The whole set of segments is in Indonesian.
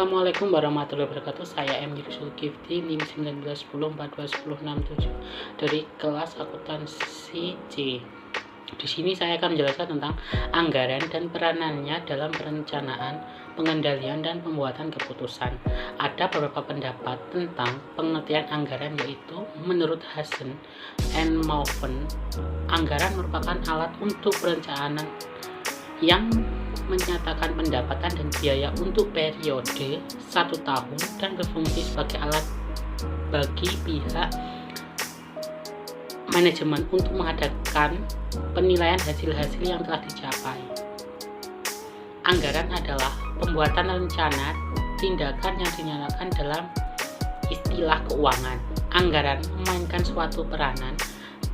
Assalamualaikum warahmatullahi wabarakatuh. Saya M. Zulkifli, NIM 1910421067 dari kelas akuntansi C. Di sini saya akan menjelaskan tentang anggaran dan peranannya dalam perencanaan, pengendalian, dan pembuatan keputusan. Ada beberapa pendapat tentang pengertian anggaran, yaitu menurut Hazen and Mauven, anggaran merupakan alat untuk perencanaan yang menyatakan pendapatan dan biaya untuk periode 1 tahun dan berfungsi sebagai alat bagi pihak manajemen untuk mengadakan penilaian hasil-hasil yang telah dicapai. Anggaran adalah pembuatan rencana tindakan yang dinyatakan dalam istilah keuangan. Anggaran memainkan suatu peranan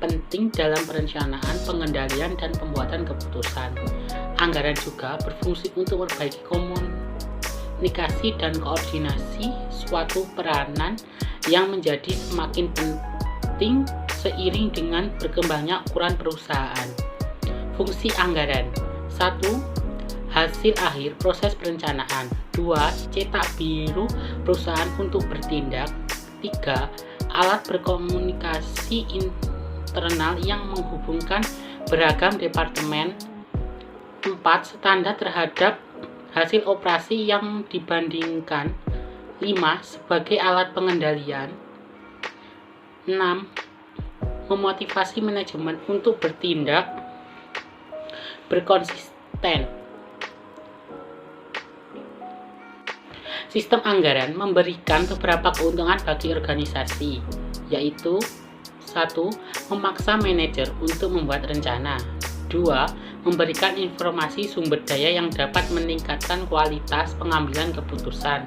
penting dalam perencanaan, pengendalian, dan pembuatan keputusan. Anggaran juga berfungsi untuk memperbaiki komunikasi dan koordinasi, suatu peranan yang menjadi semakin penting seiring dengan berkembangnya ukuran perusahaan. Fungsi anggaran: 1. Hasil akhir proses perencanaan. 2. Cetak biru perusahaan untuk bertindak. 3. Alat berkomunikasi internal yang menghubungkan beragam departemen. 4. Standar terhadap hasil operasi yang dibandingkan. 5. Sebagai alat pengendalian. 6. Memotivasi manajemen untuk bertindak berkonsisten. Sistem anggaran memberikan beberapa keuntungan bagi organisasi, yaitu 1. Memaksa manajer untuk membuat rencana. 2. Memberikan informasi sumber daya yang dapat meningkatkan kualitas pengambilan keputusan.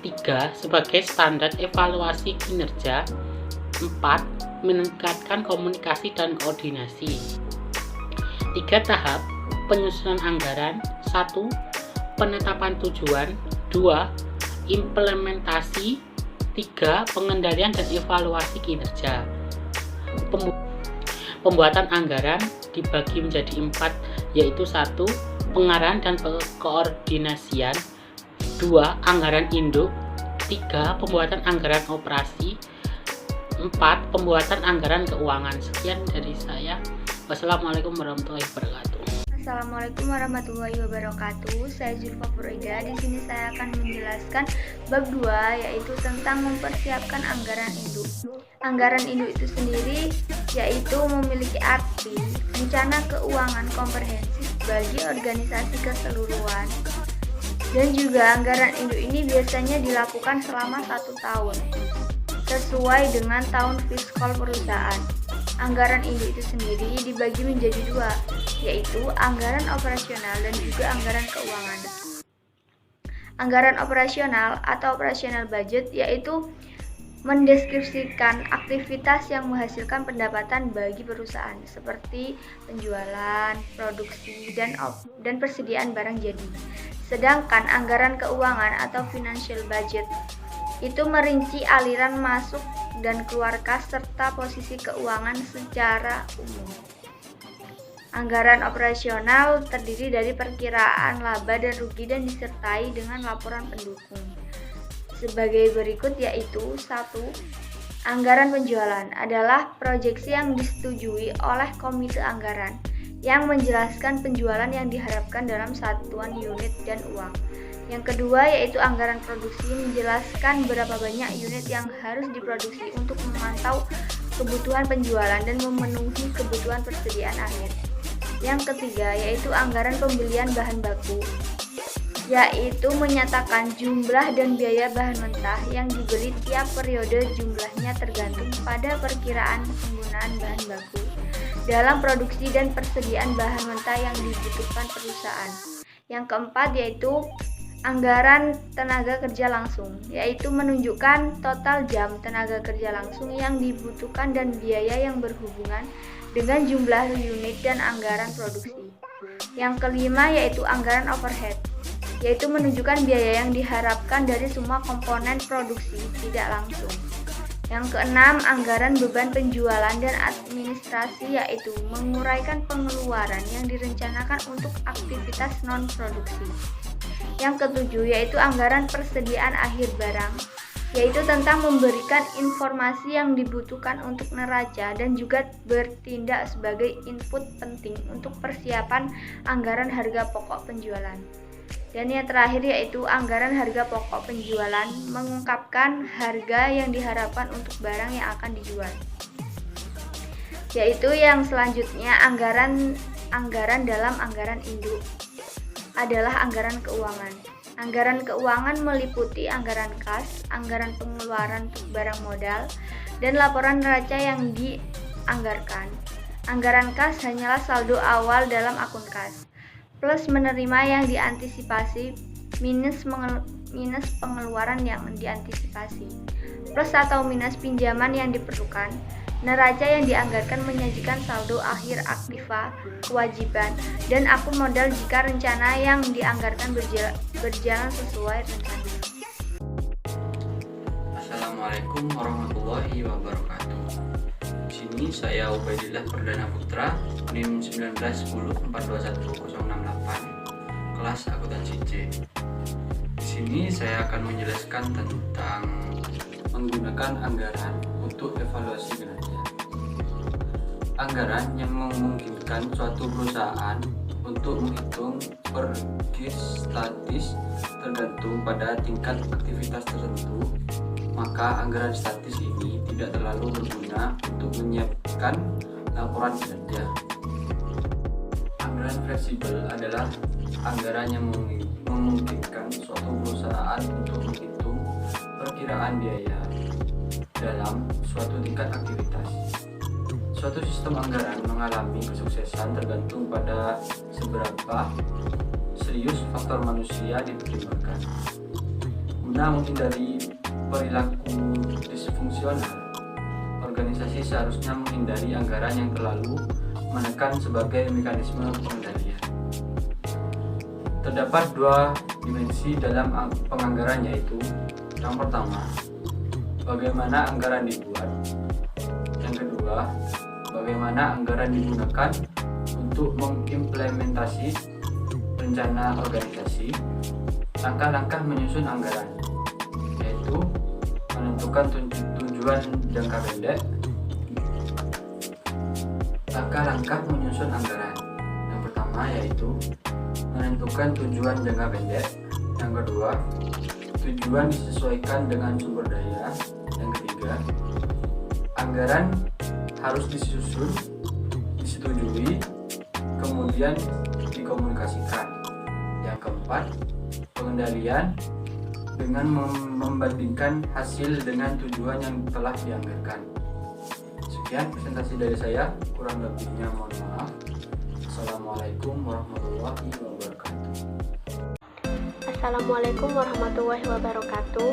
3. Sebagai standar evaluasi kinerja. 4. Meningkatkan komunikasi dan koordinasi. 3 tahap penyusunan anggaran. 1. Penetapan tujuan. 2. Implementasi. 3. Pengendalian dan evaluasi kinerja. Pembuatan anggaran dibagi menjadi 4, yaitu 1. Pengarahan dan koordinasian. 2. Anggaran induk. 3. Pembuatan anggaran operasi. 4. Pembuatan anggaran keuangan. Sekian dari saya. Wassalamualaikum warahmatullahi wabarakatuh. Assalamualaikum warahmatullahi wabarakatuh. Saya Zulfa Furida. Di sini saya akan menjelaskan bab 2, yaitu tentang mempersiapkan anggaran induk. Anggaran induk itu sendiri yaitu memiliki arti rencana keuangan komprehensif bagi organisasi keseluruhan. Dan juga anggaran induk ini biasanya dilakukan selama 1 tahun sesuai dengan tahun fiskal perusahaan. Anggaran induk itu sendiri dibagi menjadi 2, yaitu anggaran operasional dan juga anggaran keuangan. Anggaran operasional atau operational budget yaitu mendeskripsikan aktivitas yang menghasilkan pendapatan bagi perusahaan seperti penjualan, produksi, dan persediaan barang jadi. Sedangkan anggaran keuangan atau financial budget itu merinci aliran masuk dan keluar kas serta posisi keuangan secara umum. Anggaran operasional terdiri dari perkiraan laba dan rugi dan disertai dengan laporan pendukung. Sebagai berikut, yaitu 1. Anggaran penjualan adalah proyeksi yang disetujui oleh komite anggaran yang menjelaskan penjualan yang diharapkan dalam satuan unit dan uang. Yang kedua, yaitu anggaran produksi, menjelaskan berapa banyak unit yang harus diproduksi untuk memantau kebutuhan penjualan dan memenuhi kebutuhan persediaan akhir. Yang ketiga, yaitu anggaran pembelian bahan baku, yaitu menyatakan jumlah dan biaya bahan mentah yang dibeli tiap periode. Jumlahnya tergantung pada perkiraan penggunaan bahan baku dalam produksi dan persediaan bahan mentah yang dibutuhkan perusahaan. Yang keempat, yaitu anggaran tenaga kerja langsung, yaitu menunjukkan total jam tenaga kerja langsung yang dibutuhkan dan biaya yang berhubungan dengan jumlah unit dan anggaran produksi. Yang kelima, yaitu anggaran overhead, yaitu menunjukkan biaya yang diharapkan dari semua komponen produksi tidak langsung. Yang keenam, anggaran beban penjualan dan administrasi, yaitu menguraikan pengeluaran yang direncanakan untuk aktivitas non-produksi. Yang ketujuh yaitu anggaran persediaan akhir barang, yaitu tentang memberikan informasi yang dibutuhkan untuk neraca dan juga bertindak sebagai input penting untuk persiapan anggaran harga pokok penjualan. Dan yang terakhir yaitu anggaran harga pokok penjualan, mengungkapkan harga yang diharapkan untuk barang yang akan dijual. Yaitu yang selanjutnya anggaran dalam anggaran induk adalah anggaran keuangan. Anggaran keuangan meliputi anggaran kas, anggaran pengeluaran untuk barang modal, dan laporan neraca yang dianggarkan. Anggaran kas hanyalah saldo awal dalam akun kas, plus menerima yang diantisipasi, minus pengeluaran yang diantisipasi, plus atau minus pinjaman yang diperlukan. Neraca yang dianggarkan menyajikan saldo akhir aktiva, kewajiban, dan akun modal jika rencana yang dianggarkan berjalan sesuai rencana. Assalamualaikum warahmatullahi wabarakatuh. Di sini saya Ubaidillah Perdana Putra, NIM 191421068, kelas akuntansi C. Di sini saya akan menjelaskan tentang menggunakan anggaran untuk evaluasi kinerja. Anggaran yang memungkinkan suatu perusahaan untuk menghitung pergi statis tergantung pada tingkat aktivitas tertentu, maka anggaran statis ini tidak terlalu berguna untuk menyiapkan laporan kinerja. Anggaran fleksibel adalah anggaran yang memungkinkan suatu perusahaan untuk menghitung perkiraan biaya dalam suatu tingkat aktivitas. Suatu sistem anggaran mengalami kesuksesan tergantung pada seberapa serius faktor manusia dipertimbangkan. Guna menghindari perilaku disfungsional, organisasi seharusnya menghindari anggaran yang terlalu menekan sebagai mekanisme pengendalian. Terdapat dua dimensi dalam penganggaran, yaitu yang pertama, bagaimana anggaran dibuat. Yang kedua, bagaimana anggaran digunakan untuk mengimplementasi rencana organisasi. Langkah-langkah menyusun anggaran, yaitu menentukan tujuan jangka pendek. Langkah-langkah menyusun anggaran. Yang pertama yaitu menentukan tujuan jangka pendek. Yang kedua, tujuan disesuaikan dengan sumber daya. Yang ketiga, anggaran harus disusun, disetujui, kemudian dikomunikasikan. Yang keempat, pengendalian dengan membandingkan hasil dengan tujuan yang telah dianggarkan. Sekian presentasi dari saya, kurang lebihnya mohon maaf. Assalamualaikum warahmatullahi wabarakatuh. Assalamualaikum warahmatullahi wabarakatuh.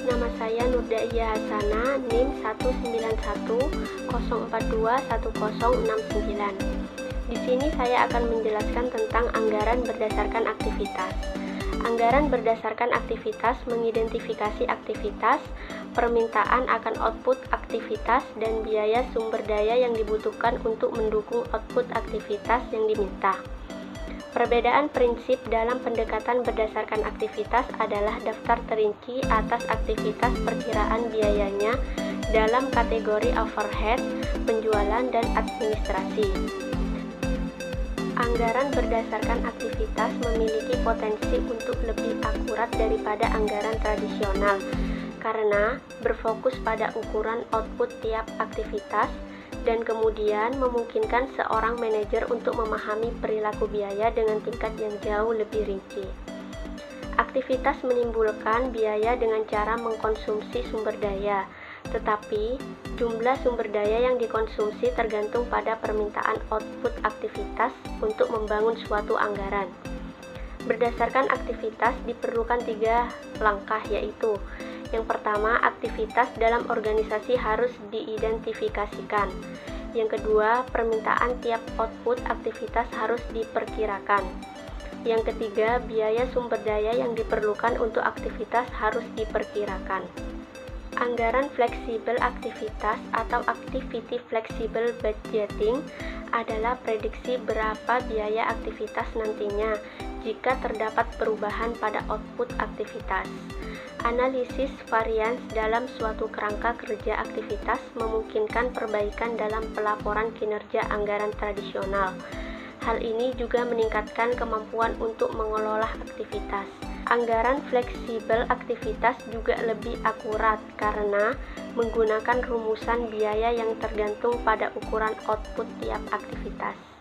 Nama saya Nurda'iyah Hasana, NIM 19104211069. Di sini saya akan menjelaskan tentang anggaran berdasarkan aktivitas. Anggaran berdasarkan aktivitas mengidentifikasi aktivitas, permintaan akan output aktivitas, dan biaya sumber daya yang dibutuhkan untuk mendukung output aktivitas yang diminta. Perbedaan prinsip dalam pendekatan berdasarkan aktivitas adalah daftar terinci atas aktivitas perkiraan biayanya dalam kategori overhead, penjualan, dan administrasi. Anggaran berdasarkan aktivitas memiliki potensi untuk lebih akurat daripada anggaran tradisional karena berfokus pada ukuran output tiap aktivitas dan kemudian memungkinkan seorang manajer untuk memahami perilaku biaya dengan tingkat yang jauh lebih rinci. Aktivitas menimbulkan biaya dengan cara mengkonsumsi sumber daya, tetapi jumlah sumber daya yang dikonsumsi tergantung pada permintaan output aktivitas untuk membangun suatu anggaran. Berdasarkan aktivitas diperlukan 3 langkah, yaitu yang pertama, aktivitas dalam organisasi harus diidentifikasikan. Yang kedua, permintaan tiap output aktivitas harus diperkirakan. Yang ketiga, biaya sumber daya yang diperlukan untuk aktivitas harus diperkirakan. Anggaran fleksibel aktivitas atau activity flexible budgeting adalah prediksi berapa biaya aktivitas nantinya jika terdapat perubahan pada output aktivitas. Analisis varians dalam suatu kerangka kerja aktivitas memungkinkan perbaikan dalam pelaporan kinerja anggaran tradisional. Hal ini juga meningkatkan kemampuan untuk mengelola aktivitas. Anggaran fleksibel aktivitas juga lebih akurat karena menggunakan rumusan biaya yang tergantung pada ukuran output tiap aktivitas.